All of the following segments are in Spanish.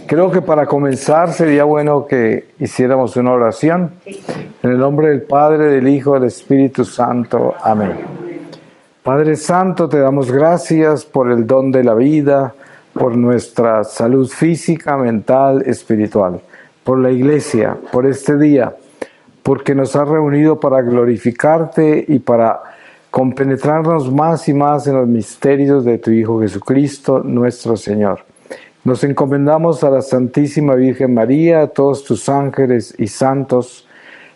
Creo que para comenzar sería bueno que hiciéramos una oración. En el nombre del Padre, del Hijo, del Espíritu Santo. Amén. Padre Santo, te damos gracias por el don de la vida, por nuestra salud física, mental, espiritual, por la Iglesia, por este día, porque nos has reunido para glorificarte y para compenetrarnos más y más en los misterios de tu Hijo Jesucristo, nuestro Señor. Nos encomendamos a la Santísima Virgen María, a todos tus ángeles y santos,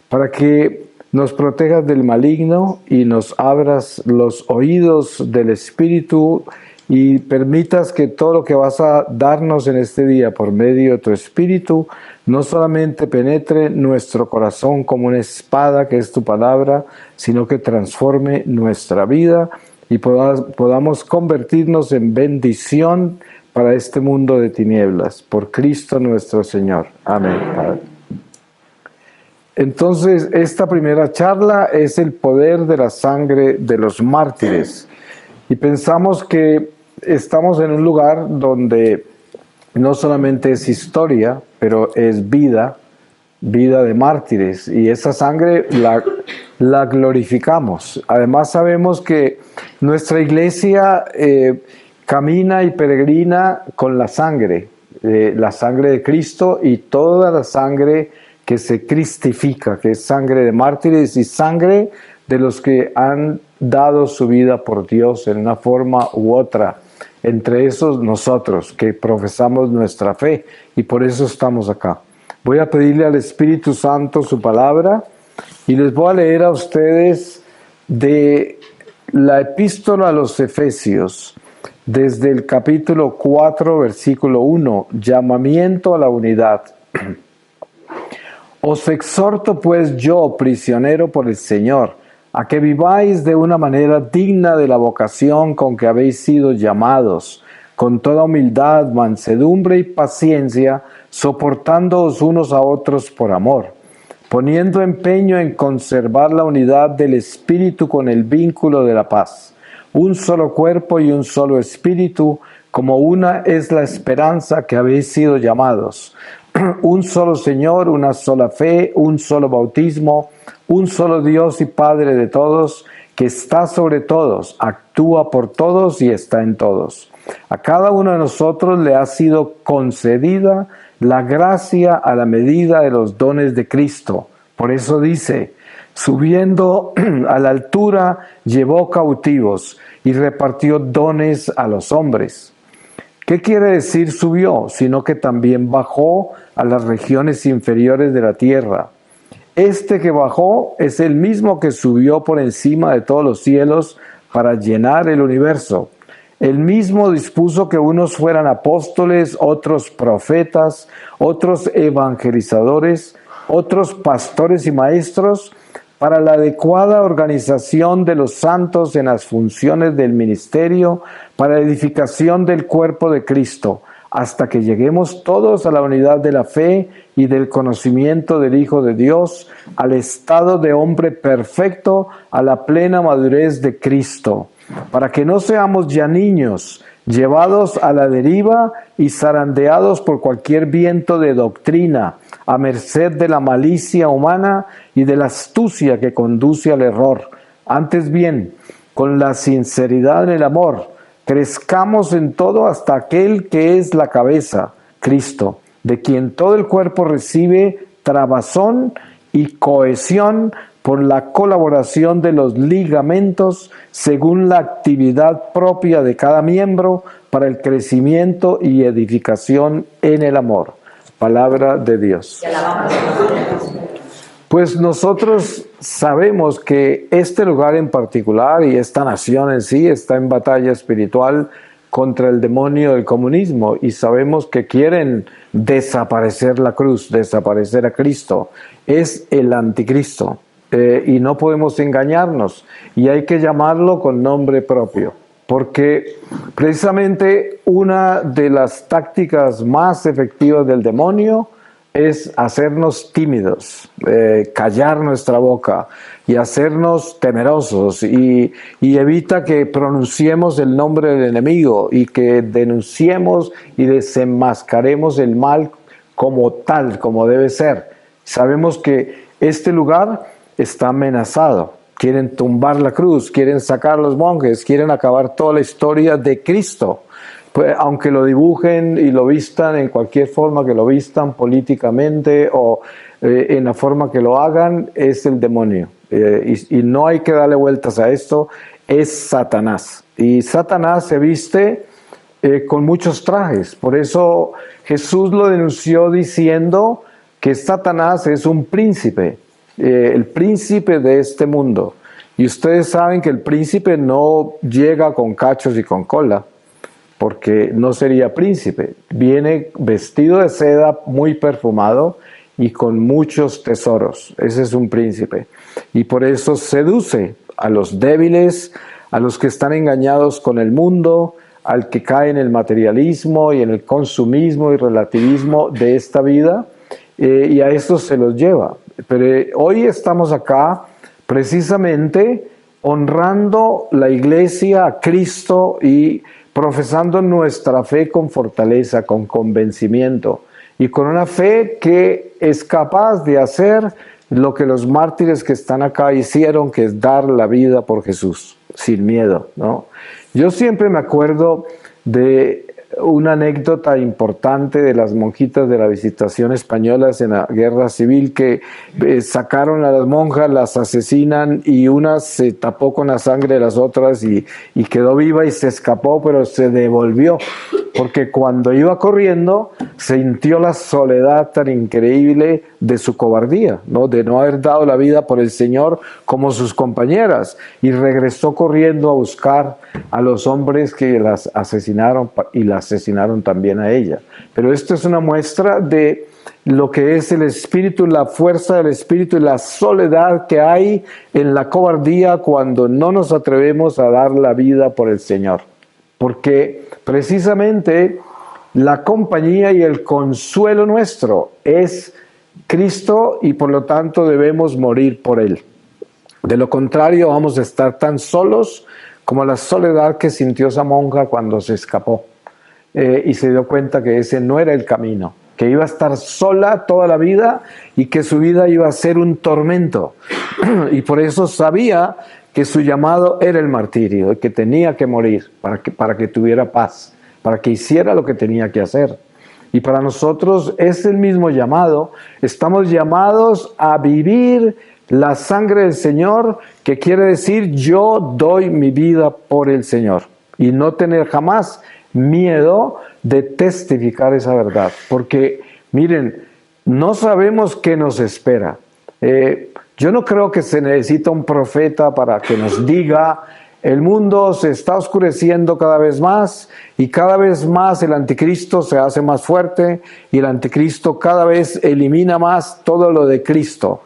para que nos protejas del maligno y nos abras los oídos del Espíritu y permitas que todo lo que vas a darnos en este día por medio de tu Espíritu no solamente penetre nuestro corazón como una espada que es tu palabra, sino que transforme nuestra vida y podamos convertirnos en bendición para este mundo de tinieblas, por Cristo nuestro Señor. Amén, Padre. Entonces, esta primera charla es el poder de la sangre de los mártires. Y pensamos que estamos en un lugar donde no solamente es historia, pero es vida de mártires. Y esa sangre la glorificamos. Además sabemos que nuestra iglesia camina y peregrina con la sangre de Cristo y toda la sangre que se cristifica, que es sangre de mártires y sangre de los que han dado su vida por Dios en una forma u otra. Entre esos nosotros que profesamos nuestra fe y por eso estamos acá. Voy a pedirle al Espíritu Santo su palabra y les voy a leer a ustedes de la epístola a los Efesios, desde el capítulo 4, versículo 1, llamamiento a la unidad. Os exhorto pues yo, prisionero por el Señor, a que viváis de una manera digna de la vocación con que habéis sido llamados, con toda humildad, mansedumbre y paciencia, soportándoos unos a otros por amor, poniendo empeño en conservar la unidad del Espíritu con el vínculo de la paz. Un solo cuerpo y un solo espíritu, como una es la esperanza que habéis sido llamados. Un solo Señor, una sola fe, un solo bautismo, un solo Dios y Padre de todos, que está sobre todos, actúa por todos y está en todos. A cada uno de nosotros le ha sido concedida la gracia a la medida de los dones de Cristo. Por eso dice: subiendo a la altura, llevó cautivos y repartió dones a los hombres. ¿Qué quiere decir subió? Sino que también bajó a las regiones inferiores de la tierra. Este que bajó es el mismo que subió por encima de todos los cielos para llenar el universo. El mismo dispuso que unos fueran apóstoles, otros profetas, otros evangelizadores, otros pastores y maestros, para la adecuada organización de los santos en las funciones del ministerio, para la edificación del cuerpo de Cristo, hasta que lleguemos todos a la unidad de la fe y del conocimiento del Hijo de Dios, al estado de hombre perfecto, a la plena madurez de Cristo, para que no seamos ya niños, llevados a la deriva y zarandeados por cualquier viento de doctrina, a merced de la malicia humana y de la astucia que conduce al error. Antes bien, con la sinceridad en el amor, crezcamos en todo hasta aquel que es la cabeza, Cristo, de quien todo el cuerpo recibe trabazón y cohesión por la colaboración de los ligamentos según la actividad propia de cada miembro para el crecimiento y edificación en el amor. Palabra de Dios. Pues nosotros sabemos que este lugar en particular y esta nación en sí está en batalla espiritual contra el demonio del comunismo y sabemos que quieren desaparecer la cruz, desaparecer a Cristo. Es el anticristo y no podemos engañarnos y hay que llamarlo con nombre propio. Porque precisamente una de las tácticas más efectivas del demonio es hacernos tímidos, callar nuestra boca y hacernos temerosos y evita que pronunciemos el nombre del enemigo y que denunciemos y desenmascaremos el mal como tal, como debe ser. Sabemos que este lugar está amenazado. Quieren tumbar la cruz, quieren sacar a los monjes, quieren acabar toda la historia de Cristo. Pues, aunque lo dibujen y lo vistan en cualquier forma que lo vistan, políticamente o en la forma que lo hagan, es el demonio. Y no hay que darle vueltas a esto, es Satanás. Y Satanás se viste con muchos trajes. Por eso Jesús lo denunció diciendo que Satanás es un príncipe, el príncipe de este mundo. Y ustedes saben que el príncipe no llega con cachos y con cola, porque no sería príncipe. Viene vestido de seda, muy perfumado y con muchos tesoros. Ese es un príncipe. Y por eso seduce a los débiles, a los que están engañados con el mundo, al que cae en el materialismo y en el consumismo y relativismo de esta vida, y a estos se los lleva. Pero hoy estamos acá precisamente honrando la iglesia, a Cristo y profesando nuestra fe con fortaleza, con convencimiento y con una fe que es capaz de hacer lo que los mártires que están acá hicieron, que es dar la vida por Jesús, sin miedo, ¿no? Yo siempre me acuerdo de una anécdota importante de las monjitas de la Visitación españolas en la Guerra Civil, que sacaron a las monjas, las asesinan y una se tapó con la sangre de las otras y quedó viva y se escapó, pero se devolvió, porque cuando iba corriendo sintió la soledad tan increíble de su cobardía, ¿no? De no haber dado la vida por el Señor como sus compañeras, y regresó corriendo a buscar a los hombres que las asesinaron y la asesinaron también a ella. Pero esto es una muestra de lo que es el espíritu, la fuerza del espíritu y la soledad que hay en la cobardía cuando no nos atrevemos a dar la vida por el Señor. Porque precisamente la compañía y el consuelo nuestro es Cristo y por lo tanto debemos morir por Él. De lo contrario vamos a estar tan solos como la soledad que sintió esa monja cuando se escapó y se dio cuenta que ese no era el camino, que iba a estar sola toda la vida y que su vida iba a ser un tormento. Y por eso sabía que su llamado era el martirio y que tenía que morir para que tuviera paz, para que hiciera lo que tenía que hacer. Y para nosotros es el mismo llamado. Estamos llamados a vivir la sangre del Señor, que quiere decir yo doy mi vida por el Señor y no tener jamás miedo de testificar esa verdad, porque miren, no sabemos qué nos espera. Yo no creo que se necesita un profeta para que nos diga el mundo se está oscureciendo cada vez más y cada vez más el anticristo se hace más fuerte y el anticristo cada vez elimina más todo lo de Cristo.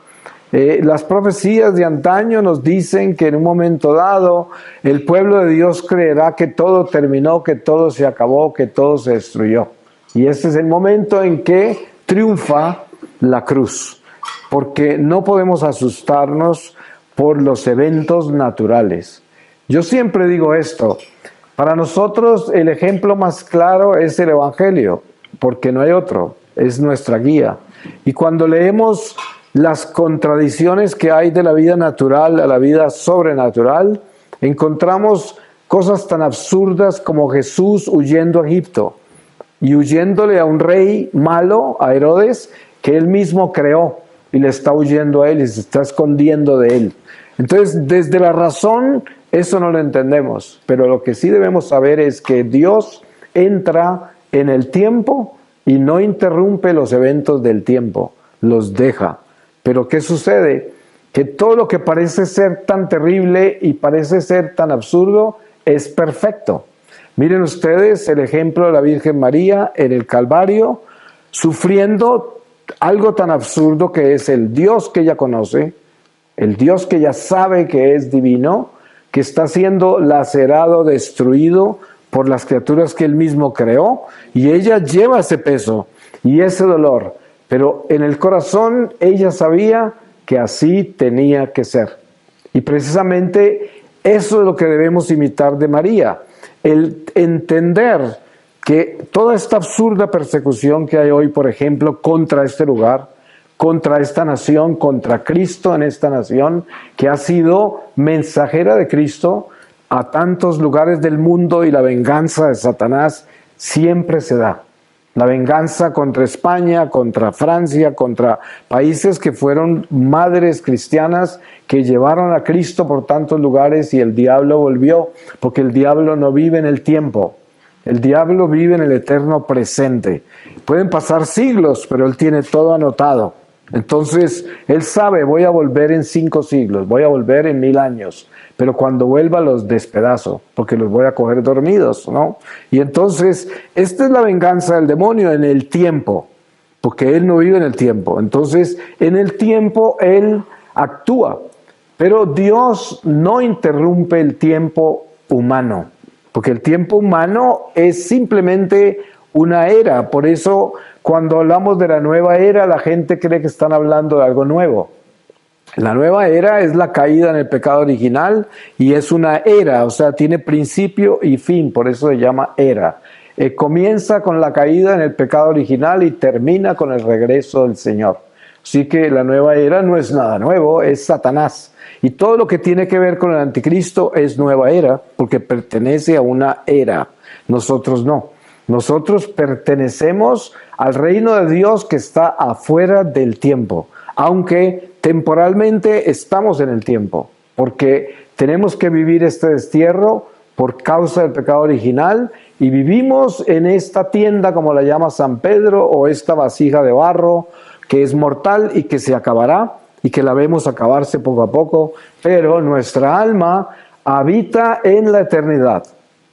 Las profecías de antaño nos dicen que en un momento dado el pueblo de Dios creerá que todo terminó, que todo se acabó, que todo se destruyó. Y ese es el momento en que triunfa la cruz, porque no podemos asustarnos por los eventos naturales. Yo siempre digo esto, para nosotros el ejemplo más claro es el Evangelio, porque no hay otro, es nuestra guía. Y cuando leemos las contradicciones que hay de la vida natural a la vida sobrenatural, encontramos cosas tan absurdas como Jesús huyendo a Egipto y huyéndole a un rey malo, a Herodes, que él mismo creó y le está huyendo a él y se está escondiendo de él. Entonces, desde la razón, eso no lo entendemos, pero lo que sí debemos saber es que Dios entra en el tiempo y no interrumpe los eventos del tiempo, los deja. Pero ¿qué sucede? Que todo lo que parece ser tan terrible y parece ser tan absurdo es perfecto. Miren ustedes el ejemplo de la Virgen María en el Calvario, sufriendo algo tan absurdo que es el Dios que ella conoce, el Dios que ella sabe que es divino, que está siendo lacerado, destruido por las criaturas que él mismo creó, y ella lleva ese peso y ese dolor. pero en el corazón ella sabía que así tenía que ser. Y precisamente eso es lo que debemos imitar de María, el entender que toda esta absurda persecución que hay hoy, por ejemplo, contra este lugar, contra esta nación, contra Cristo en esta nación, que ha sido mensajera de Cristo a tantos lugares del mundo, y la venganza de Satanás siempre se da. La venganza contra España, contra Francia, contra países que fueron madres cristianas que llevaron a Cristo por tantos lugares, y el diablo volvió, porque el diablo no vive en el tiempo. El diablo vive en el eterno presente. Pueden pasar siglos, pero él tiene todo anotado. Entonces, él sabe, voy a volver en 5 siglos, voy a volver en 1000 años, pero cuando vuelva los despedazo, porque los voy a coger dormidos, ¿no? Y entonces, esta es la venganza del demonio en el tiempo, porque él no vive en el tiempo. Entonces, en el tiempo él actúa, pero Dios no interrumpe el tiempo humano, porque el tiempo humano es simplemente una era. Por eso, cuando hablamos de la nueva era, la gente cree que están hablando de algo nuevo. La nueva era es la caída en el pecado original, y es una era, o sea, tiene principio y fin, por eso se llama era. Comienza con la caída en el pecado original y termina con el regreso del Señor. Así que la nueva era no es nada nuevo, es Satanás. Y todo lo que tiene que ver con el anticristo es nueva era, porque pertenece a una era. Nosotros no. Nosotros pertenecemos al reino de Dios que está afuera del tiempo, aunque temporalmente estamos en el tiempo, porque tenemos que vivir este destierro por causa del pecado original, y vivimos en esta tienda, como la llama San Pedro, o esta vasija de barro que es mortal y que se acabará, y que la vemos acabarse poco a poco, pero nuestra alma habita en la eternidad,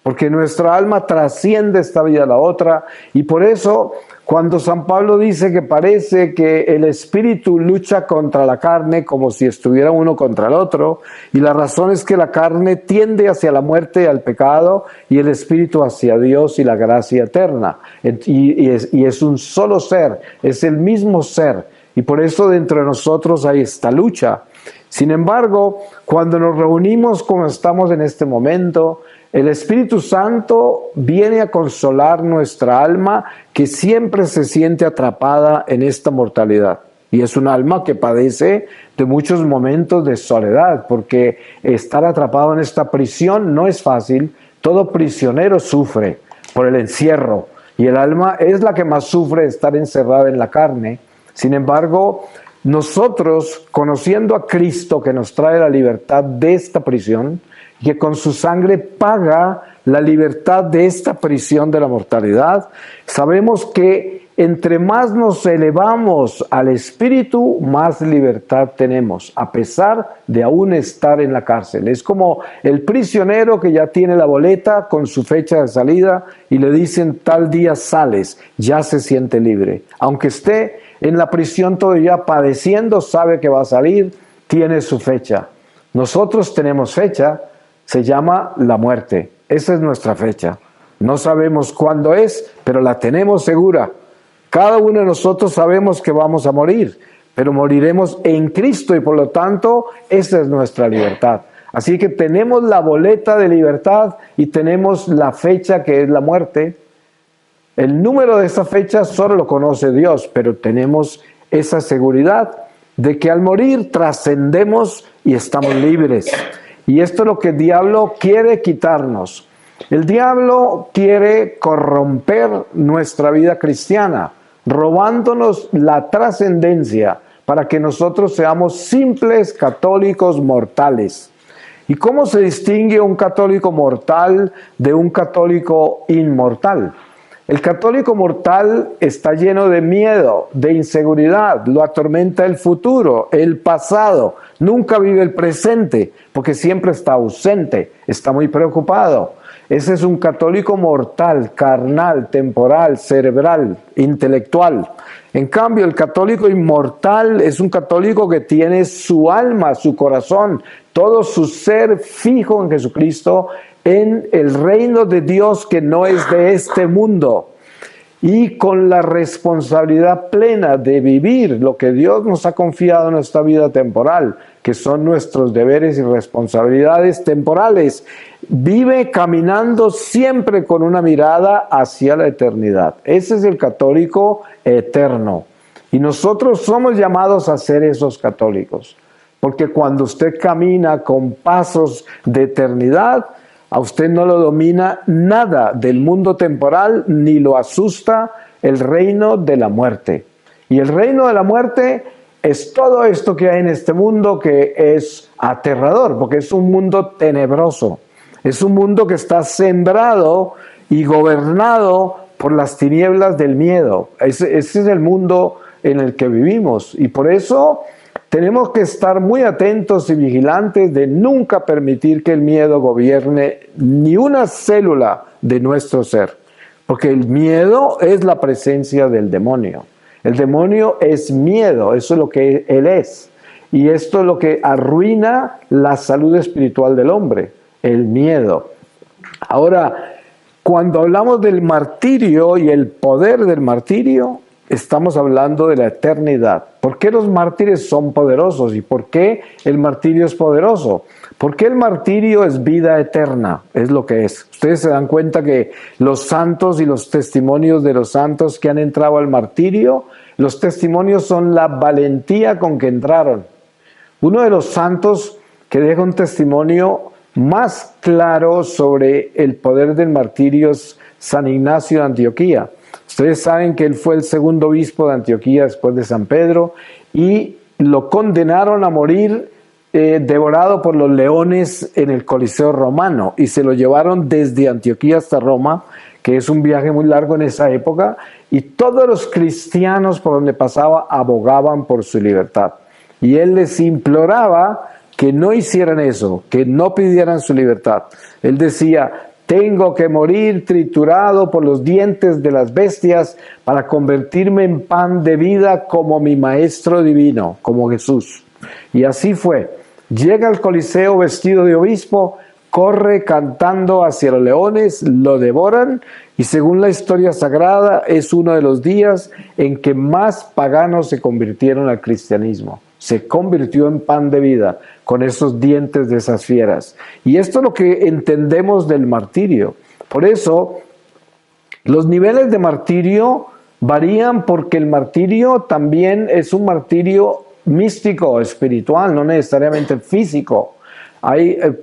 porque nuestra alma trasciende esta vida a la otra. Y por eso, cuando San Pablo dice que parece que el espíritu lucha contra la carne, como si estuviera uno contra el otro, y la razón es que la carne tiende hacia la muerte y al pecado, y el espíritu hacia Dios y la gracia eterna. Y es un solo ser, es el mismo ser, y por eso dentro de nosotros hay esta lucha. Sin embargo, cuando nos reunimos como estamos en este momento, el Espíritu Santo viene a consolar nuestra alma, que siempre se siente atrapada en esta mortalidad. Y es un alma que padece de muchos momentos de soledad, porque estar atrapado en esta prisión no es fácil. Todo prisionero sufre por el encierro, y el alma es la que más sufre de estar encerrada en la carne. Sin embargo, nosotros, conociendo a Cristo, que nos trae la libertad de esta prisión, que con su sangre paga la libertad de esta prisión de la mortalidad, sabemos que entre más nos elevamos al Espíritu, más libertad tenemos, a pesar de aún estar en la cárcel. Es como el prisionero que ya tiene la boleta con su fecha de salida, y le dicen tal día sales, ya se siente libre. Aunque esté en la prisión todavía padeciendo, sabe que va a salir, tiene su fecha. Nosotros tenemos fecha, se llama la muerte. Esa es nuestra fecha. No sabemos cuándo es, pero la tenemos segura. Cada uno de nosotros sabemos que vamos a morir, pero moriremos en Cristo, y por lo tanto, esa es nuestra libertad. Así que tenemos la boleta de libertad y tenemos la fecha, que es la muerte. El número de esa fecha solo lo conoce Dios, pero tenemos esa seguridad de que al morir trascendemos y estamos libres. Y esto es lo que el diablo quiere quitarnos. El diablo quiere corromper nuestra vida cristiana, robándonos la trascendencia para que nosotros seamos simples católicos mortales. ¿Y cómo se distingue un católico mortal de un católico inmortal? El católico mortal está lleno de miedo, de inseguridad, lo atormenta el futuro, el pasado, nunca vive el presente, porque siempre está ausente, está muy preocupado. Ese es un católico mortal, carnal, temporal, cerebral, intelectual. En cambio, el católico inmortal es un católico que tiene su alma, su corazón, todo su ser fijo en Jesucristo, en el reino de Dios que no es de este mundo. y con la responsabilidad plena de vivir lo que Dios nos ha confiado en nuestra vida temporal, que son nuestros deberes y responsabilidades temporales. Vive caminando siempre con una mirada hacia la eternidad. Ese es el católico eterno. Y nosotros somos llamados a ser esos católicos. Porque cuando usted camina con pasos de eternidad, a usted no lo domina nada del mundo temporal, ni lo asusta el reino de la muerte. Y el reino de la muerte es todo esto que hay en este mundo que es aterrador, porque es un mundo tenebroso. Es un mundo que está sembrado y gobernado por las tinieblas del miedo. Ese es el mundo en el que vivimos. Y por eso tenemos que estar muy atentos y vigilantes de nunca permitir que el miedo gobierne ni una célula de nuestro ser. Porque el miedo es la presencia del demonio. El demonio es miedo, eso es lo que él es. Y esto es lo que arruina la salud espiritual del hombre, el miedo. Ahora, cuando hablamos del martirio y el poder del martirio, estamos hablando de la eternidad. ¿Por qué los mártires son poderosos? ¿Y por qué el martirio es poderoso? Porque el martirio es vida eterna, es lo que es. Ustedes se dan cuenta que los santos y los testimonios de los santos que han entrado al martirio, los testimonios son la valentía con que entraron. Uno de los santos que deja un testimonio más claro sobre el poder del martirio es San Ignacio de Antioquía. Ustedes saben que él fue el segundo obispo de Antioquía después de San Pedro y lo condenaron a morir devorado por los leones en el Coliseo romano y se lo llevaron desde Antioquía hasta Roma, que es un viaje muy largo en esa época, y todos los cristianos por donde pasaba abogaban por su libertad. Y él les imploraba que no hicieran eso, que no pidieran su libertad. Él decía: tengo que morir triturado por los dientes de las bestias para convertirme en pan de vida como mi Maestro Divino, como Jesús. Y así fue. Llega al Coliseo vestido de obispo, corre cantando hacia los leones, lo devoran y según la historia sagrada es uno de los días en que más paganos se convirtieron al cristianismo. Se convirtió en pan de vida con esos dientes de esas fieras. Y esto es lo que entendemos del martirio. Por eso, los niveles de martirio varían porque el martirio también es un martirio místico, espiritual, no necesariamente físico.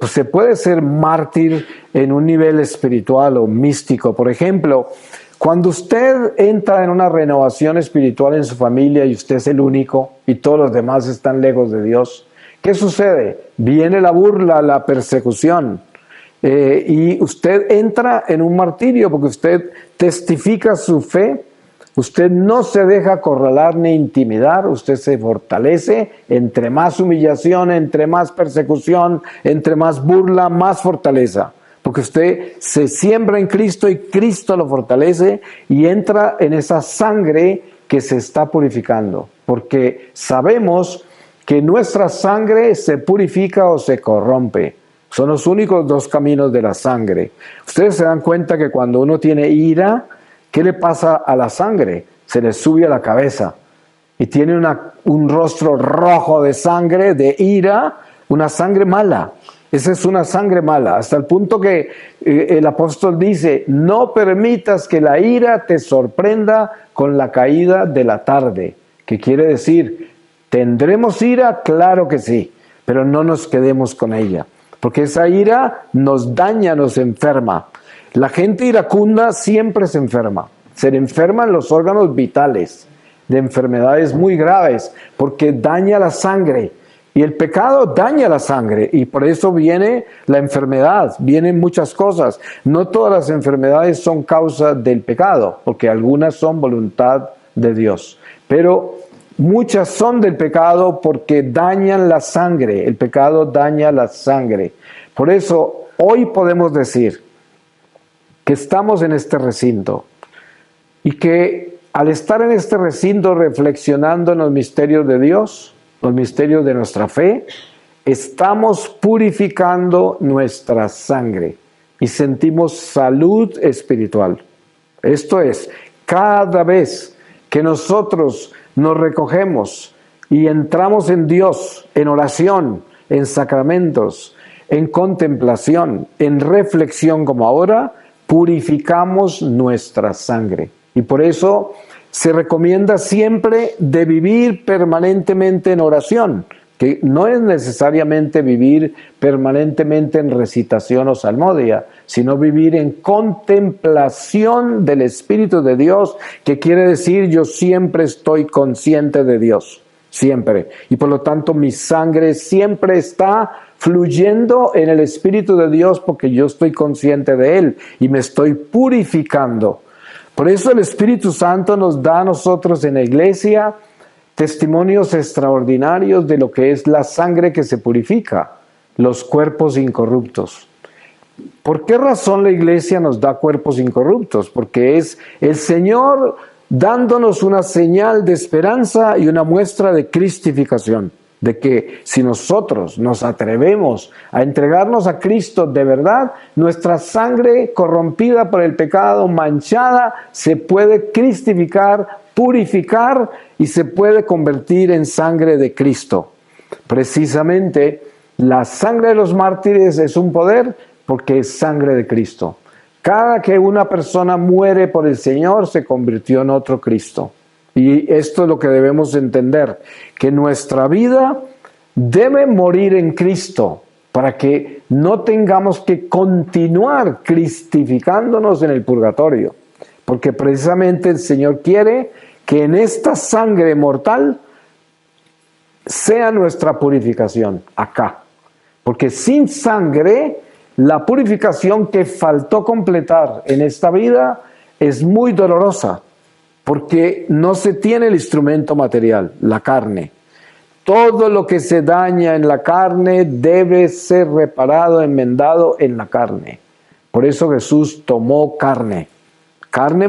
Se puede ser mártir en un nivel espiritual o místico. Por ejemplo, cuando usted entra en una renovación espiritual en su familia y usted es el único y todos los demás están lejos de Dios, ¿qué sucede? Viene la burla, la persecución y usted entra en un martirio porque usted testifica su fe, usted no se deja acorralar ni intimidar, usted se fortalece. Entre más humillación, entre más persecución, entre más burla, más fortaleza. Porque usted se siembra en Cristo y Cristo lo fortalece y entra en esa sangre que se está purificando. Porque sabemos que nuestra sangre se purifica o se corrompe. Son los únicos dos caminos de la sangre. Ustedes se dan cuenta que cuando uno tiene ira, ¿qué le pasa a la sangre? Se le sube a la cabeza y tiene un rostro rojo de sangre, de ira, una sangre mala. Esa es una sangre mala, hasta el punto que el apóstol dice: no permitas que la ira te sorprenda con la caída de la tarde. ¿Qué quiere decir? ¿Tendremos ira? Claro que sí, pero no nos quedemos con ella, porque esa ira nos daña, nos enferma. La gente iracunda siempre se enferma. Se le enferman los órganos vitales de enfermedades muy graves porque daña la sangre. Y el pecado daña la sangre y por eso viene la enfermedad, vienen muchas cosas. No todas las enfermedades son causa del pecado, porque algunas son voluntad de Dios. Pero muchas son del pecado porque dañan la sangre. El pecado daña la sangre. Por eso hoy podemos decir que estamos en este recinto y que al estar en este recinto reflexionando en los misterios de Dios, los misterios de nuestra fe, estamos purificando nuestra sangre y sentimos salud espiritual. Esto es, Cada vez que nosotros nos recogemos y entramos en Dios, en oración, en sacramentos, en contemplación, en reflexión como ahora, purificamos nuestra sangre. Y por eso se recomienda siempre de vivir permanentemente en oración, que no es necesariamente vivir permanentemente en recitación o salmodia, sino vivir en contemplación del Espíritu de Dios, que quiere decir yo siempre estoy consciente de Dios, siempre. Y por lo tanto mi sangre siempre está fluyendo en el Espíritu de Dios porque yo estoy consciente de Él y me estoy purificando. Por eso el Espíritu Santo nos da a nosotros en la iglesia testimonios extraordinarios de lo que es la sangre que se purifica, los cuerpos incorruptos. ¿Por qué razón la iglesia nos da cuerpos incorruptos? Porque es el Señor dándonos una señal de esperanza y una muestra de cristificación, de que si nosotros nos atrevemos a entregarnos a Cristo de verdad, nuestra sangre corrompida por el pecado, manchada, se puede cristificar, purificar y se puede convertir en sangre de Cristo. Precisamente la sangre de los mártires es un poder porque es sangre de Cristo. Cada que una persona muere por el Señor se convirtió en otro Cristo. Y esto es lo que debemos entender, que nuestra vida debe morir en Cristo para que no tengamos que continuar cristificándonos en el purgatorio. Porque precisamente el Señor quiere que en esta sangre mortal sea nuestra purificación acá. Porque sin sangre, la purificación que faltó completar en esta vida es muy dolorosa. Porque no se tiene el instrumento material, la carne. Todo lo que se daña en la carne debe ser reparado, enmendado en la carne. Por eso Jesús tomó carne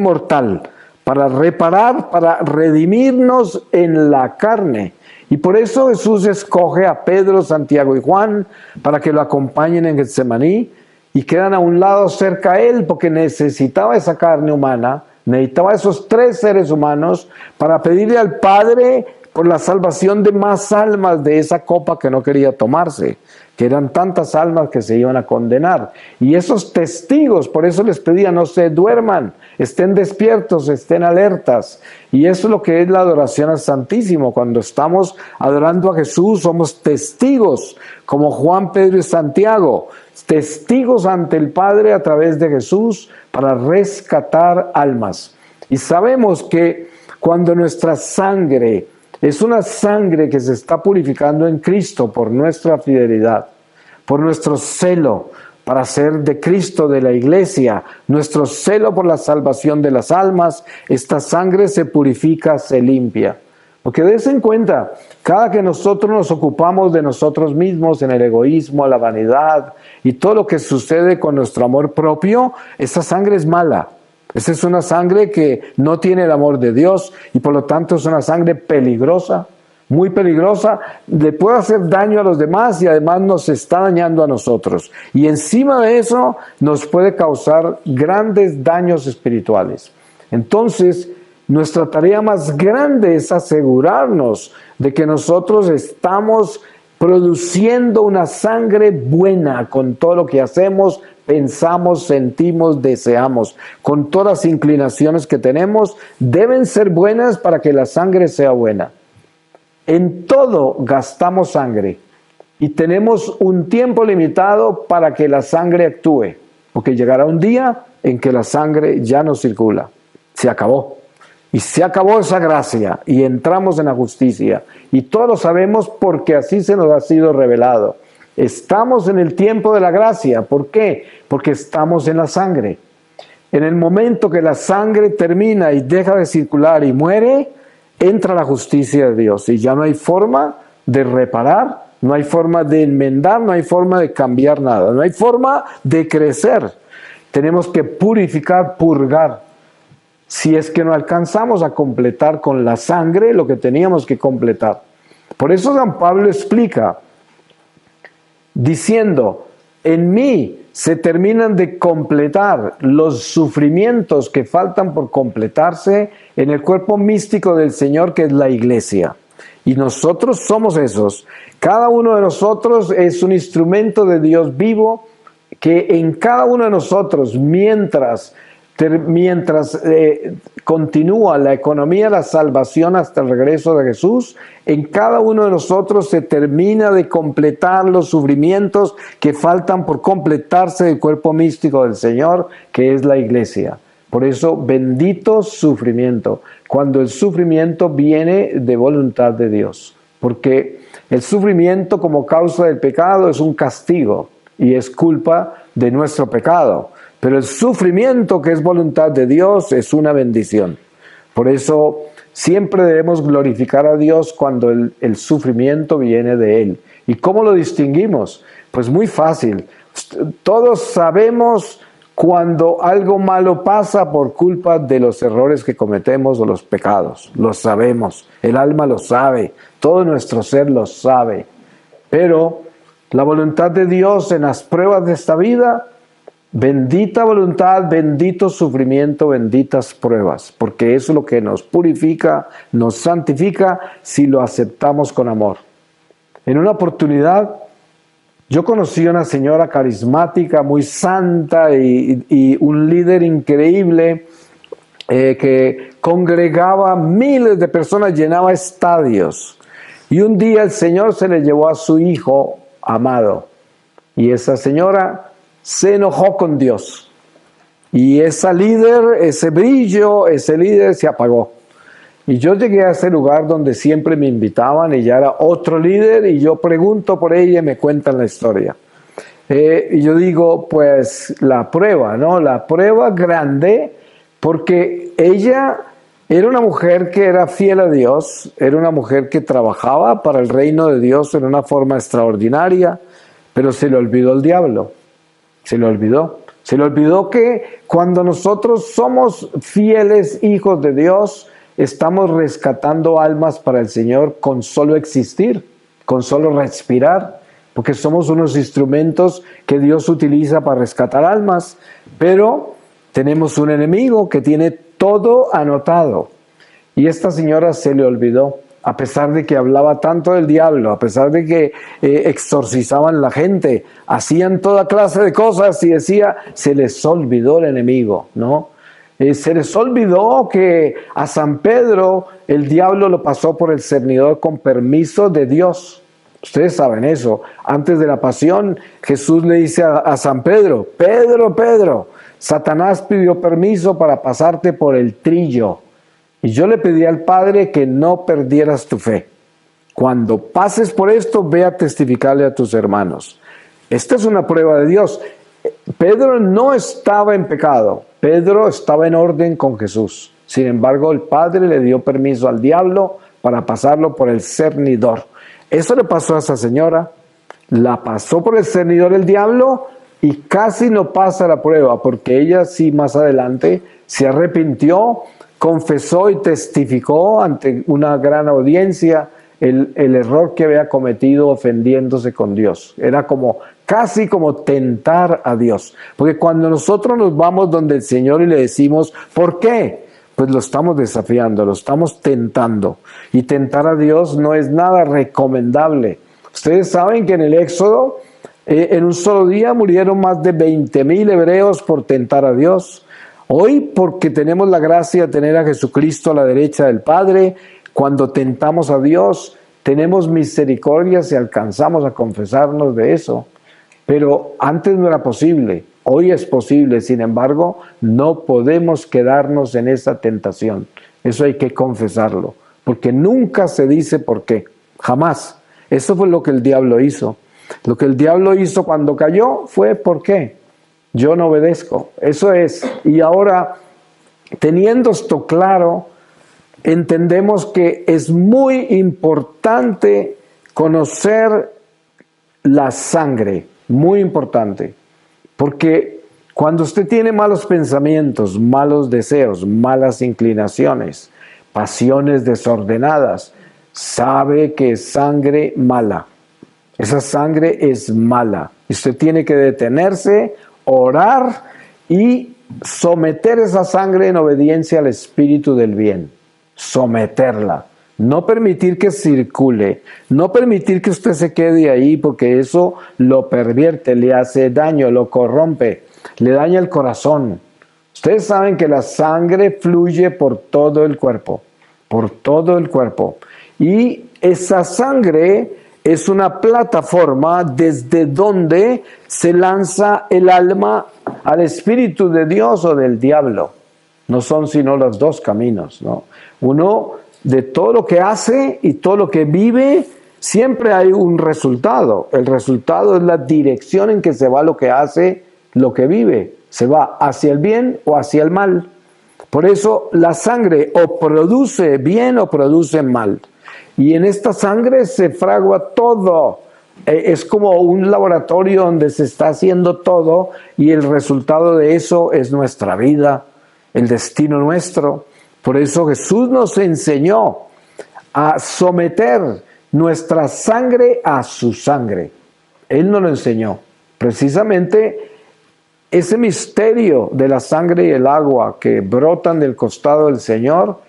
mortal, para reparar, para redimirnos en la carne. Y por eso Jesús escoge a Pedro, Santiago y Juan para que lo acompañen en Getsemaní y quedan a un lado cerca a él porque necesitaba esa carne humana, necesitaba esos 3 seres humanos para pedirle al Padre por la salvación de más almas de esa copa que no quería tomarse, que eran tantas almas que se iban a condenar. Y esos testigos, por eso les pedía, no se duerman, estén despiertos, estén alertas. Y eso es lo que es la adoración al Santísimo. Cuando estamos adorando a Jesús, somos testigos, como Juan, Pedro y Santiago, testigos ante el Padre a través de Jesús para rescatar almas. Y sabemos que cuando nuestra sangre es una sangre que se está purificando en Cristo por nuestra fidelidad, por nuestro celo para ser de Cristo, de la iglesia, nuestro celo por la salvación de las almas, esta sangre se purifica, se limpia. Porque des en cuenta, cada que nosotros nos ocupamos de nosotros mismos en el egoísmo, la vanidad y todo lo que sucede con nuestro amor propio, esa sangre es mala. Esa es una sangre que no tiene el amor de Dios y por lo tanto es una sangre peligrosa, muy peligrosa, le puede hacer daño a los demás y además nos está dañando a nosotros. Y encima de eso nos puede causar grandes daños espirituales. Entonces, nuestra tarea más grande es asegurarnos de que nosotros estamos produciendo una sangre buena con todo lo que hacemos, pensamos, sentimos, deseamos. Con todas las inclinaciones que tenemos, deben ser buenas para que la sangre sea buena. En todo gastamos sangre y tenemos un tiempo limitado para que la sangre actúe, porque llegará un día en que la sangre ya no circula. Se acabó. Y se acabó esa gracia y entramos en la justicia. Y todos lo sabemos porque así se nos ha sido revelado. Estamos en el tiempo de la gracia. ¿Por qué? Porque estamos en la sangre. En el momento que la sangre termina y deja de circular y muere, entra la justicia de Dios. Y ya no hay forma de reparar, no hay forma de enmendar, no hay forma de cambiar nada. No hay forma de crecer. Tenemos que purificar, purgar. Si es que no alcanzamos a completar con la sangre lo que teníamos que completar. Por eso San Pablo explica, diciendo, en mí se terminan de completar los sufrimientos que faltan por completarse en el cuerpo místico del Señor, que es la iglesia. Y nosotros somos esos. Cada uno de nosotros es un instrumento de Dios vivo, que en cada uno de nosotros, mientras continúa la economía de la salvación hasta el regreso de Jesús, en cada uno de nosotros se termina de completar los sufrimientos que faltan por completarse del cuerpo místico del Señor, que es la iglesia. Por eso, bendito sufrimiento, cuando el sufrimiento viene de voluntad de Dios, porque el sufrimiento como causa del pecado es un castigo y es culpa de nuestro pecado. Pero el sufrimiento que es voluntad de Dios es una bendición. Por eso siempre debemos glorificar a Dios cuando el sufrimiento viene de Él. ¿Y cómo lo distinguimos? Pues muy fácil. Todos sabemos cuando algo malo pasa por culpa de los errores que cometemos o los pecados. Lo sabemos. El alma lo sabe. Todo nuestro ser lo sabe. Pero la voluntad de Dios en las pruebas de esta vida, bendita voluntad, bendito sufrimiento, benditas pruebas, porque eso es lo que nos purifica, nos santifica si lo aceptamos con amor. En una oportunidad, yo conocí a una señora carismática, muy santa y un líder increíble que congregaba miles de personas, llenaba estadios. Y un día el Señor se le llevó a su hijo amado y esa señora se enojó con Dios y esa líder, ese brillo, ese líder se apagó. Y yo llegué a ese lugar donde siempre me invitaban y ya era otro líder y yo pregunto por ella y me cuentan la historia. Y yo digo, pues la prueba, ¿no? La prueba grande, porque ella era una mujer que era fiel a Dios, era una mujer que trabajaba para el reino de Dios en una forma extraordinaria, pero se le olvidó el diablo. Se le olvidó. Se le olvidó que cuando nosotros somos fieles hijos de Dios, estamos rescatando almas para el Señor con solo existir, con solo respirar, porque somos unos instrumentos que Dios utiliza para rescatar almas, pero tenemos un enemigo que tiene todo anotado. Y esta señora se le olvidó. A pesar de que hablaba tanto del diablo, a pesar de que exorcizaban la gente, hacían toda clase de cosas y decía, se les olvidó el enemigo, ¿no? Se les olvidó que a San Pedro el diablo lo pasó por el cernidor con permiso de Dios. Ustedes saben eso. Antes de la pasión, Jesús le dice a San Pedro, Pedro, Pedro, Satanás pidió permiso para pasarte por el trillo. Y yo le pedí al Padre que no perdieras tu fe. Cuando pases por esto, ve a testificarle a tus hermanos. Esta es una prueba de Dios. Pedro no estaba en pecado. Pedro estaba en orden con Jesús. Sin embargo, el Padre le dio permiso al diablo para pasarlo por el cernidor. Eso le pasó a esa señora. La pasó por el cernidor el diablo y casi no pasa la prueba, porque ella sí más adelante se arrepintió, confesó y testificó ante una gran audiencia el error que había cometido ofendiéndose con Dios. Era casi como tentar a Dios. Porque cuando nosotros nos vamos donde el Señor y le decimos, ¿por qué? Pues lo estamos desafiando, lo estamos tentando. Y tentar a Dios no es nada recomendable. Ustedes saben que en el Éxodo, en un solo día murieron más de 20,000 hebreos por tentar a Dios. Hoy, porque tenemos la gracia de tener a Jesucristo a la derecha del Padre, cuando tentamos a Dios, tenemos misericordia si alcanzamos a confesarnos de eso. Pero antes no era posible, hoy es posible, sin embargo, no podemos quedarnos en esa tentación. Eso hay que confesarlo, porque nunca se dice por qué, jamás. Eso fue lo que el diablo hizo. Lo que el diablo hizo cuando cayó fue ¿por qué? Yo no obedezco, eso es. Y ahora, teniendo esto claro, entendemos que es muy importante conocer la sangre, muy importante, porque cuando usted tiene malos pensamientos, malos deseos, malas inclinaciones, pasiones desordenadas, sabe que es sangre mala. Esa sangre es mala. Usted tiene que detenerse, orar y someter esa sangre en obediencia al espíritu del bien. Someterla. No permitir que circule, no permitir que usted se quede ahí porque eso lo pervierte, le hace daño, lo corrompe, le daña el corazón. Ustedes saben que la sangre fluye por todo el cuerpo, y esa sangre es una plataforma desde donde se lanza el alma al Espíritu de Dios o del diablo. No son sino los dos caminos, ¿no? Uno, de todo lo que hace y todo lo que vive, siempre hay un resultado. El resultado es la dirección en que se va lo que hace, lo que vive. Se va hacia el bien o hacia el mal. Por eso la sangre o produce bien o produce mal. Y en esta sangre se fragua todo. Es como un laboratorio donde se está haciendo todo y el resultado de eso es nuestra vida, el destino nuestro. Por eso Jesús nos enseñó a someter nuestra sangre a su sangre. Él nos lo enseñó. Precisamente ese misterio de la sangre y el agua que brotan del costado del Señor,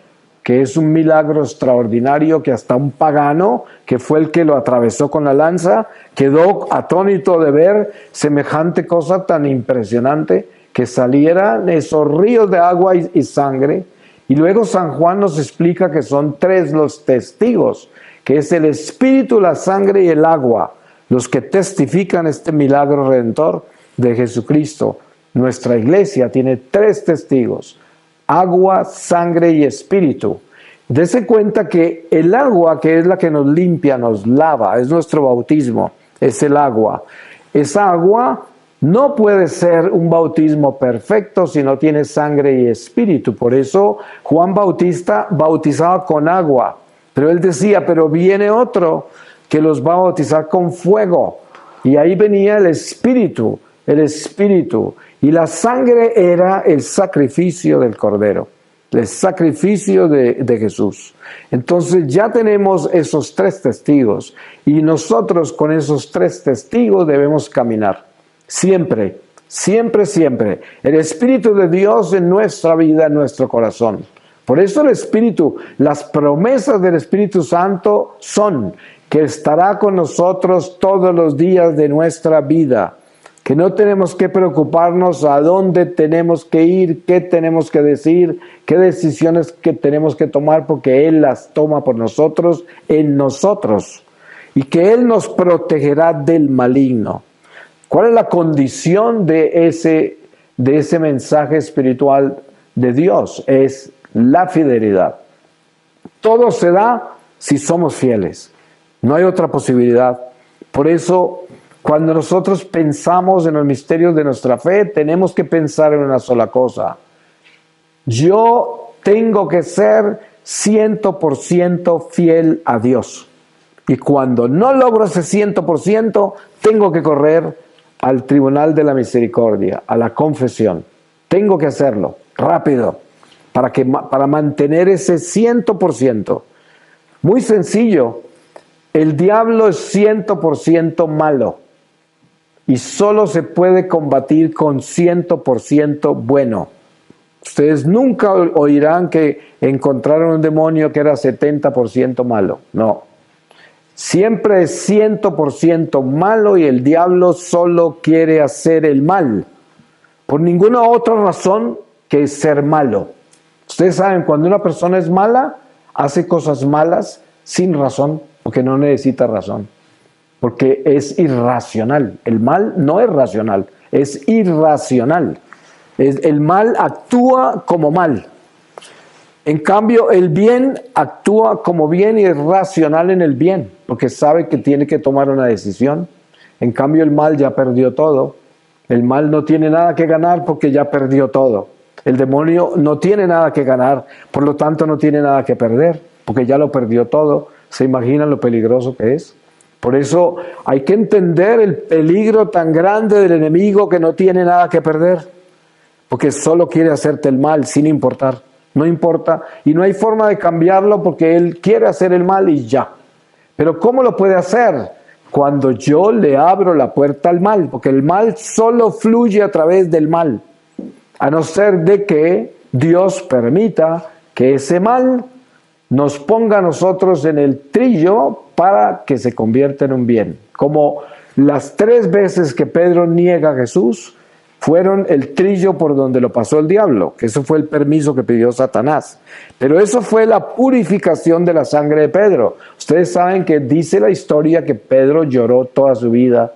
que es un milagro extraordinario que hasta un pagano, que fue el que lo atravesó con la lanza, quedó atónito de ver semejante cosa tan impresionante, que salieran esos ríos de agua y sangre. Y luego San Juan nos explica que son tres los testigos, que es el Espíritu, la sangre y el agua, los que testifican este milagro redentor de Jesucristo. Nuestra iglesia tiene tres testigos: agua, sangre y espíritu. Dese cuenta que el agua, que es la que nos limpia, nos lava, es nuestro bautismo, es el agua. Esa agua no puede ser un bautismo perfecto si no tiene sangre y espíritu. Por eso Juan Bautista bautizaba con agua, pero él decía, pero viene otro que los va a bautizar con fuego. Y ahí venía el espíritu. Y la sangre era el sacrificio del Cordero, el sacrificio de Jesús. Entonces ya tenemos esos tres testigos y nosotros con esos tres testigos debemos caminar. Siempre, siempre, siempre. El Espíritu de Dios en nuestra vida, en nuestro corazón. Por eso el Espíritu, las promesas del Espíritu Santo son que estará con nosotros todos los días de nuestra vida. Que no tenemos que preocuparnos a dónde tenemos que ir, qué tenemos que decir, qué decisiones que tenemos que tomar, porque Él las toma por nosotros, en nosotros. Y que Él nos protegerá del maligno. ¿Cuál es la condición de ese mensaje espiritual de Dios? Es la fidelidad. Todo se da si somos fieles. No hay otra posibilidad. Por eso, cuando nosotros pensamos en los misterios de nuestra fe, tenemos que pensar en una sola cosa. Yo tengo que ser 100% fiel a Dios. Y cuando no logro ese 100%, tengo que correr al tribunal de la misericordia, a la confesión. Tengo que hacerlo rápido para mantener ese 100%. Muy sencillo. El diablo es 100% malo y solo se puede combatir con 100% bueno. Ustedes nunca oirán que encontraron un demonio que era 70% malo. No. Siempre es 100% malo y el diablo solo quiere hacer el mal. Por ninguna otra razón que ser malo. Ustedes saben, cuando una persona es mala, hace cosas malas sin razón, porque no necesita razón. Porque es irracional. El mal no es racional, es irracional. El mal actúa como mal. En cambio, el bien actúa como bien y es racional en el bien, porque sabe que tiene que tomar una decisión. En cambio, el mal ya perdió todo. El mal no tiene nada que ganar porque ya perdió todo. El demonio no tiene nada que ganar, por lo tanto no tiene nada que perder, porque ya lo perdió todo. ¿Se imaginan lo peligroso que es? Por eso hay que entender el peligro tan grande del enemigo que no tiene nada que perder, porque solo quiere hacerte el mal sin importar. No importa, y no hay forma de cambiarlo porque él quiere hacer el mal y ya. Pero ¿cómo lo puede hacer? cuando yo le abro la puerta al mal, porque el mal solo fluye a través del mal, a no ser de que Dios permita que ese mal nos ponga a nosotros en el trillo para que se convierta en un bien. Como las 3 veces que Pedro niega a Jesús fueron el trillo por donde lo pasó el diablo, que eso fue el permiso que pidió Satanás. Pero eso fue la purificación de la sangre de Pedro. Ustedes saben que dice la historia que Pedro lloró toda su vida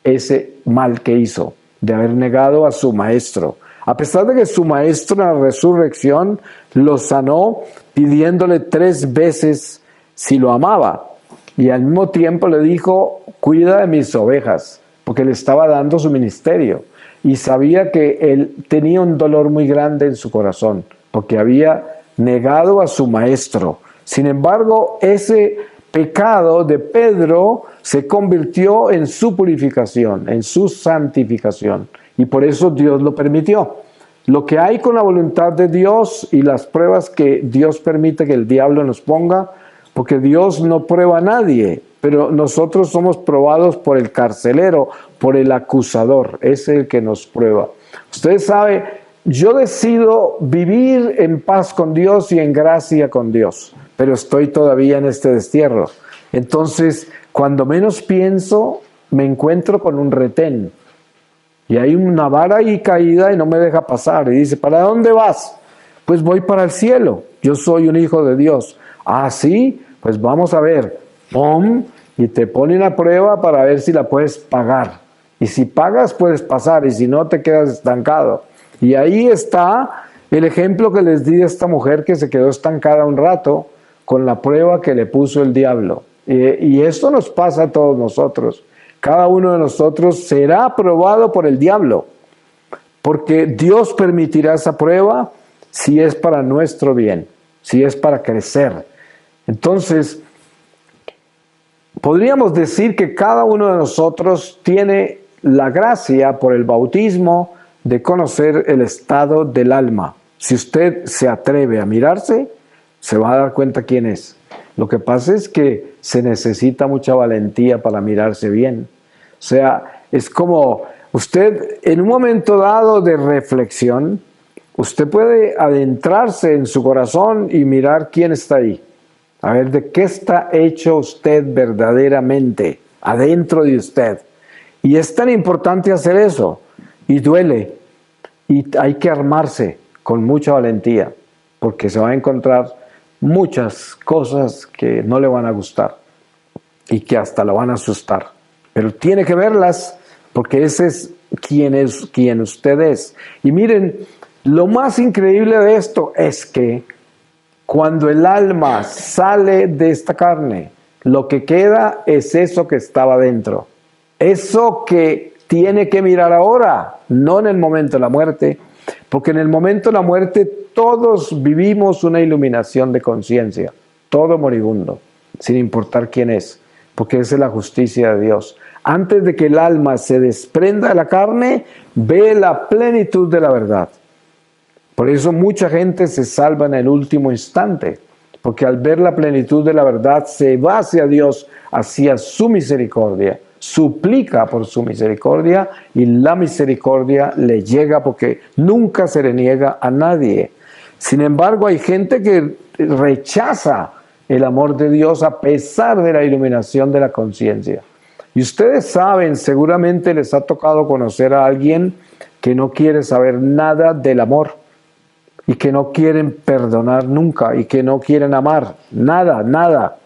ese mal que hizo, de haber negado a su maestro. A pesar de que su maestro en la resurrección lo sanó pidiéndole 3 veces si lo amaba. Y al mismo tiempo le dijo, cuida de mis ovejas, porque le estaba dando su ministerio. Y sabía que él tenía un dolor muy grande en su corazón, porque había negado a su maestro. Sin embargo, ese pecado de Pedro se convirtió en su purificación, en su santificación. Y por eso Dios lo permitió. Lo que hay con la voluntad de Dios y las pruebas que Dios permite que el diablo nos ponga, porque Dios no prueba a nadie, pero nosotros somos probados por el carcelero, por el acusador, es el que nos prueba. Ustedes saben, yo decido vivir en paz con Dios y en gracia con Dios, pero estoy todavía en este destierro. Entonces, cuando menos pienso, me encuentro con un retén. Y hay una vara ahí caída y no me deja pasar. Y dice, ¿para dónde vas? Pues voy para el cielo. Yo soy un hijo de Dios. Ah, ¿sí? Pues vamos a ver. ¡Pum! Y te ponen a prueba para ver si la puedes pagar. Y si pagas, puedes pasar. Y si no, te quedas estancado. Y ahí está el ejemplo que les di de esta mujer que se quedó estancada un rato con la prueba que le puso el diablo. Y esto nos pasa a todos nosotros. Cada uno de nosotros será probado por el diablo, porque Dios permitirá esa prueba si es para nuestro bien, si es para crecer. Entonces, podríamos decir que cada uno de nosotros tiene la gracia por el bautismo de conocer el estado del alma. Si usted se atreve a mirarse, se va a dar cuenta quién es. Lo que pasa es que se necesita mucha valentía para mirarse bien. O sea, es como usted en un momento dado de reflexión, usted puede adentrarse en su corazón y mirar quién está ahí. A ver, ¿de qué está hecho usted verdaderamente adentro de usted? Y es tan importante hacer eso. Y duele. Y hay que armarse con mucha valentía, porque se va a encontrar muchas cosas que no le van a gustar y que hasta lo van a asustar. Pero tiene que verlas, porque ese es quien usted es. Y miren, lo más increíble de esto es que cuando el alma sale de esta carne, lo que queda es eso que estaba dentro. Eso que tiene que mirar ahora, no en el momento de la muerte, porque en el momento de la muerte todos vivimos una iluminación de conciencia, todo moribundo, sin importar quién es, porque esa es la justicia de Dios. Antes de que el alma se desprenda de la carne, ve la plenitud de la verdad. Por eso mucha gente se salva en el último instante, porque al ver la plenitud de la verdad se va hacia Dios, hacia su misericordia, suplica por su misericordia y la misericordia le llega porque nunca se le niega a nadie. Sin embargo, hay gente que rechaza el amor de Dios a pesar de la iluminación de la conciencia. Y ustedes saben, seguramente les ha tocado conocer a alguien que no quiere saber nada del amor y que no quieren perdonar nunca y que no quieren amar, nada, nada.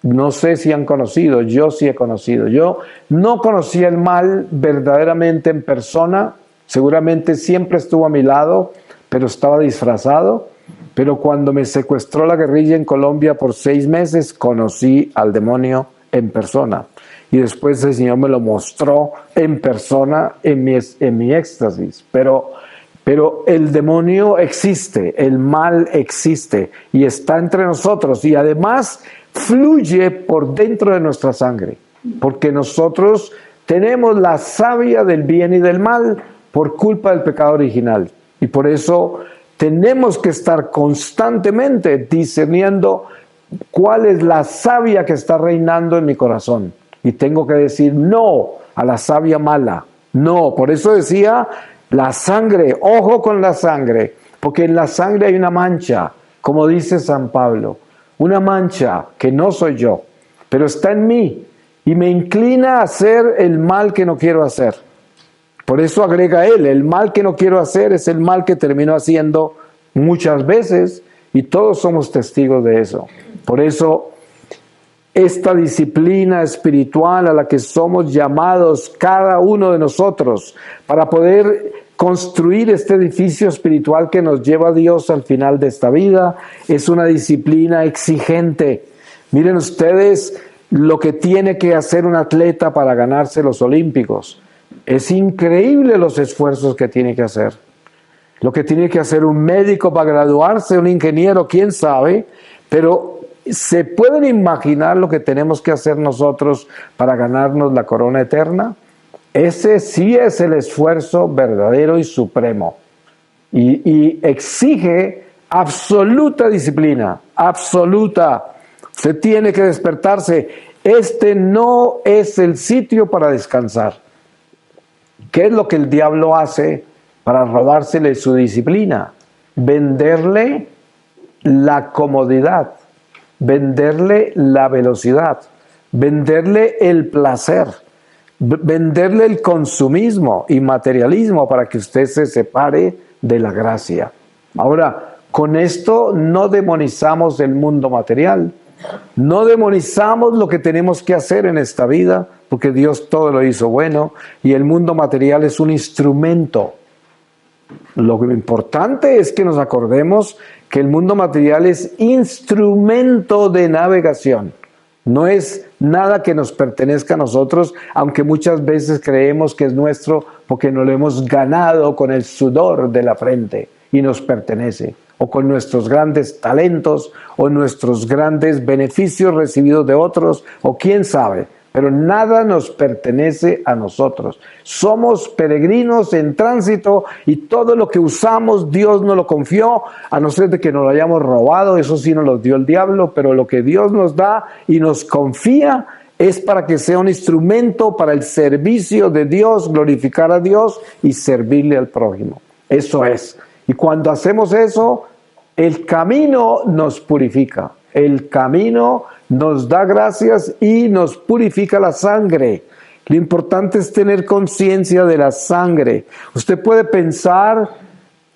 No sé si han conocido, yo sí he conocido. Yo no conocía el mal verdaderamente en persona, seguramente siempre estuvo a mi lado, pero estaba disfrazado. Pero cuando me secuestró la guerrilla en Colombia por 6 meses, conocí al demonio en persona. Y después el Señor me lo mostró en persona en mi éxtasis. Pero el demonio existe, el mal existe y está entre nosotros. Y además fluye por dentro de nuestra sangre, porque nosotros tenemos la savia del bien y del mal por culpa del pecado original. Y por eso tenemos que estar constantemente discerniendo cuál es la savia que está reinando en mi corazón. y tengo que decir no a la savia mala. No, por eso decía la sangre, ojo con la sangre, porque en la sangre hay una mancha, como dice San Pablo, una mancha que no soy yo, pero está en mí y me inclina a hacer el mal que no quiero hacer. Por eso agrega él, el mal que no quiero hacer es el mal que termino haciendo muchas veces y todos somos testigos de eso. Por eso esta disciplina espiritual a la que somos llamados cada uno de nosotros para poder construir este edificio espiritual que nos lleva a Dios al final de esta vida es una disciplina exigente. Miren ustedes lo que tiene que hacer un atleta para ganarse los Olímpicos. Es increíble los esfuerzos que tiene que hacer. Lo que tiene que hacer un médico para graduarse, un ingeniero, quién sabe, pero ¿se pueden imaginar lo que tenemos que hacer nosotros para ganarnos la corona eterna? Ese sí es el esfuerzo verdadero y supremo. Y exige absoluta disciplina, absoluta. Se tiene que despertarse. Este no es el sitio para descansar. ¿Qué es lo que el diablo hace para robársele su disciplina? Venderle la comodidad, venderle la velocidad, venderle el placer, venderle el consumismo y materialismo para que usted se separe de la gracia. Ahora, con esto no demonizamos el mundo material, no demonizamos lo que tenemos que hacer en esta vida, porque Dios todo lo hizo bueno y el mundo material es un instrumento. Lo importante es que nos acordemos que el mundo material es instrumento de navegación. No es nada que nos pertenezca a nosotros, aunque muchas veces creemos que es nuestro porque nos lo hemos ganado con el sudor de la frente y nos pertenece, o con nuestros grandes talentos o nuestros grandes beneficios recibidos de otros, o quién sabe. Pero nada nos pertenece a nosotros. Somos peregrinos en tránsito y todo lo que usamos Dios nos lo confió, a no ser de que nos lo hayamos robado, eso sí nos lo dio el diablo, pero lo que Dios nos da y nos confía es para que sea un instrumento para el servicio de Dios, glorificar a Dios y servirle al prójimo. Eso es. Y cuando hacemos eso, el camino nos purifica. El camino nos da gracias y nos purifica la sangre. Lo importante es tener conciencia de la sangre. Usted puede pensar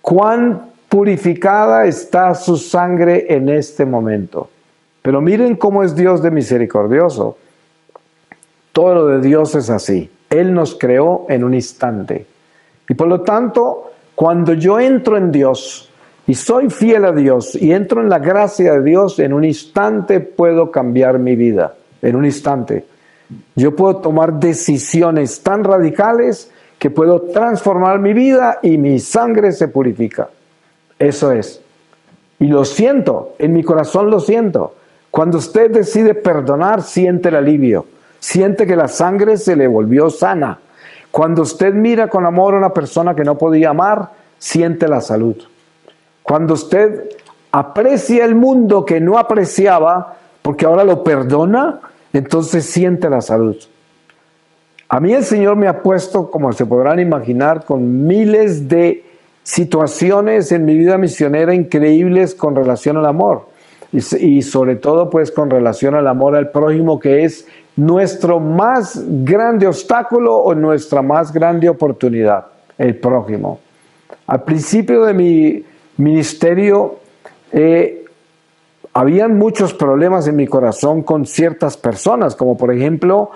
cuán purificada está su sangre en este momento. Pero miren cómo es Dios de misericordioso. Todo lo de Dios es así. Él nos creó en un instante. Y por lo tanto, cuando yo entro en Dios y soy fiel a Dios y entro en la gracia de Dios, en un instante puedo cambiar mi vida. En un instante. Yo puedo tomar decisiones tan radicales que puedo transformar mi vida y mi sangre se purifica. Eso es. Y lo siento, en mi corazón lo siento. Cuando usted decide perdonar, siente el alivio. Siente que la sangre se le volvió sana. Cuando usted mira con amor a una persona que no podía amar, siente la salud. Cuando usted aprecia el mundo que no apreciaba, porque ahora lo perdona, entonces siente la salud. A mí el Señor me ha puesto, como se podrán imaginar, con miles de situaciones en mi vida misionera increíbles con relación al amor. Y sobre todo pues con relación al amor al prójimo, que es nuestro más grande obstáculo o nuestra más grande oportunidad, el prójimo. Al principio de mi ministerio habían muchos problemas en mi corazón con ciertas personas, como por ejemplo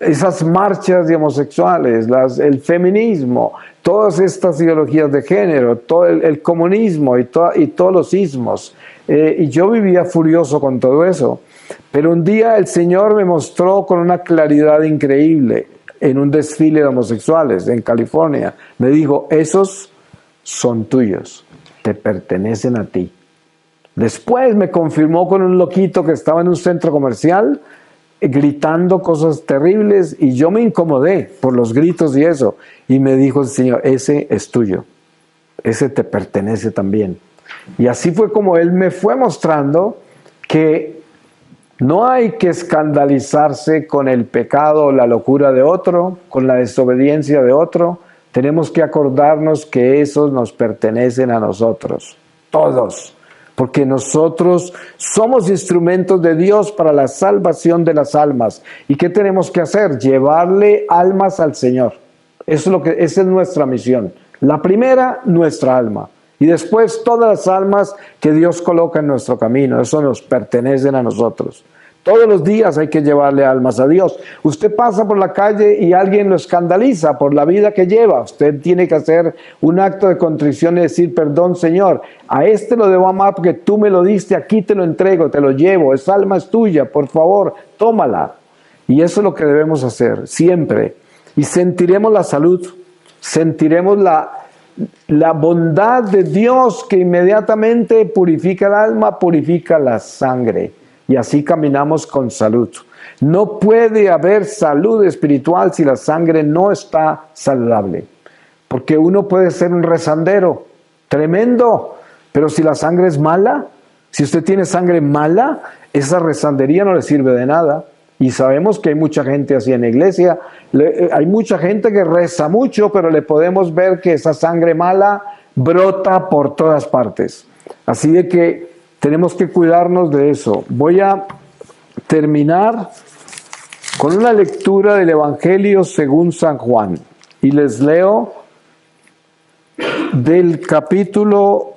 esas marchas de homosexuales, el feminismo, todas estas ideologías de género, todo el comunismo y todos los ismos. Y yo vivía furioso con todo eso. Pero un día el Señor me mostró con una claridad increíble en un desfile de homosexuales en California. Me dijo, esos son tuyos, te pertenecen a ti. Después me confirmó con un loquito que estaba en un centro comercial gritando cosas terribles y yo me incomodé por los gritos y eso. Y me dijo el Señor, ese es tuyo, ese te pertenece también. Y así fue como Él me fue mostrando que No hay que escandalizarse con el pecado o la locura de otro, con la desobediencia de otro. Tenemos que acordarnos que esos nos pertenecen a nosotros, todos, porque nosotros somos instrumentos de Dios para la salvación de las almas. ¿Y qué tenemos que hacer? Llevarle almas al Señor. Esa es nuestra misión. La primera, nuestra alma. Y después todas las almas que Dios coloca en nuestro camino. Eso nos pertenecen a nosotros. Todos los días hay que llevarle almas a Dios. Usted pasa por la calle y alguien lo escandaliza por la vida que lleva. Usted tiene que hacer un acto de contrición y decir, perdón, Señor, a este lo debo amar porque tú me lo diste, aquí te lo entrego, te lo llevo, esa alma es tuya, por favor, tómala. Y eso es lo que debemos hacer, siempre. Y sentiremos la salud, sentiremos la bondad de Dios que inmediatamente purifica el alma, purifica la sangre. Y así caminamos con salud. No puede haber salud espiritual si la sangre no está saludable. Porque uno puede ser un rezandero tremendo, pero si la sangre es mala, si usted tiene sangre mala, esa rezandería no le sirve de nada. Y sabemos que hay mucha gente así en la iglesia. Hay mucha gente que reza mucho, pero le podemos ver que esa sangre mala brota por todas partes. Así de que tenemos que cuidarnos de eso. Voy a terminar con una lectura del Evangelio según San Juan. Y les leo del capítulo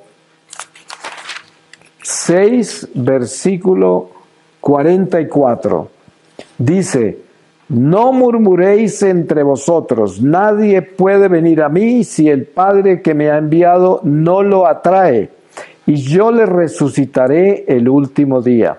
6, versículo 44. Dice, no murmuréis entre vosotros, nadie puede venir a mí si el Padre que me ha enviado no lo atrae, y yo le resucitaré el último día.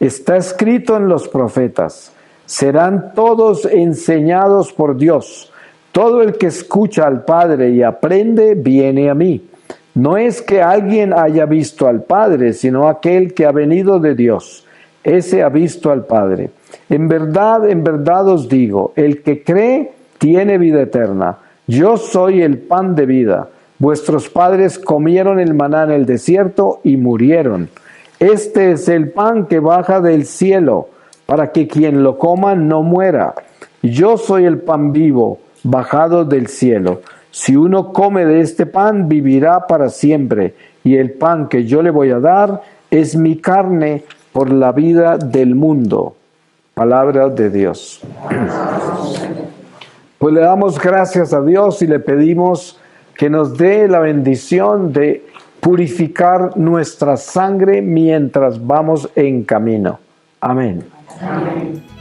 Está escrito en los profetas, serán todos enseñados por Dios. Todo el que escucha al Padre y aprende, viene a mí. No es que alguien haya visto al Padre, sino aquel que ha venido de Dios. Ese ha visto al Padre. En verdad os digo, el que cree tiene vida eterna. Yo soy el pan de vida. Vuestros padres comieron el maná en el desierto y murieron. Este es el pan que baja del cielo, para que quien lo coma no muera. Yo soy el pan vivo, bajado del cielo. Si uno come de este pan, vivirá para siempre. Y el pan que yo le voy a dar es mi carne por la vida del mundo. Palabra de Dios. Pues le damos gracias a Dios y le pedimos que nos dé la bendición de purificar nuestra sangre mientras vamos en camino. Amén. Amén.